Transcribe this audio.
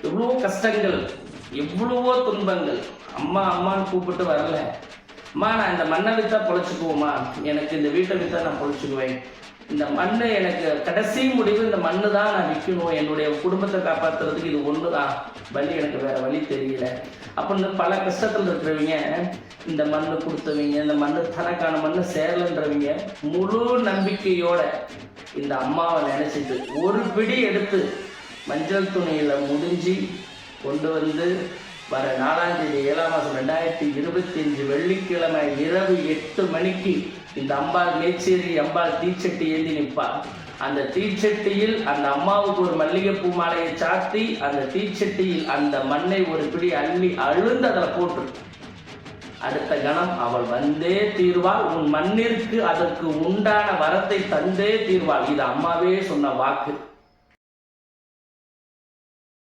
எவ்வளவோ கஷ்டங்கள், எவ்வளவோ துன்பங்கள். அம்மா அம்மான்னு கூப்பிட்டு வரல. அம்மா நான் இந்த மண்ணை விற்றா பொழைச்சிக்குவோம்மா, எனக்கு இந்த வீட்டை விற்றா நான் பொழைச்சிக்குவேன், இந்த மண் எனக்கு கடைசி முடிவு இந்த மண்ணு தான் நான் விற்கணும், என்னுடைய குடும்பத்தை காப்பாற்றுறதுக்கு இது ஒன்று தான் வழி, எனக்கு வேறு வழி தெரியல அப்படின்னு பல கஷ்டத்தில் இருக்கிறவங்க, இந்த மண் கொடுத்தவங்க, இந்த மண் தனக்கான மண் சேரலன்றவங்க முழு நம்பிக்கையோட இந்த அம்மாவை நினச்சிட்டு ஒரு பிடி எடுத்து மஞ்சள் துணியில் முடிஞ்சு கொண்டு வந்து வர 4ஆம் தேதி 7ஆம் மாதம் 2025 வெள்ளிக்கிழமை இரவு 8 மணிக்கு இந்த அம்பாள் மேச்சேரி அம்பாள் தீச்சட்டி ஏந்தி நிற்பாள். அந்த தீச்சட்டியில் அந்த அம்மாவுக்கு ஒரு மல்லிகைப்பூ மாலையை சாத்தி அந்த தீச்சட்டியில் அந்த மண்ணை ஒரு பிடி அள்ளி அழுந்து அதில் போட்டு அடுத்த கணம் அவள் வந்தே தீர்வாள். உன் மண்ணிற்கு அதற்கு உண்டான வரத்தை தந்தே தீர்வாள். இது அம்மாவே சொன்ன வாக்கு.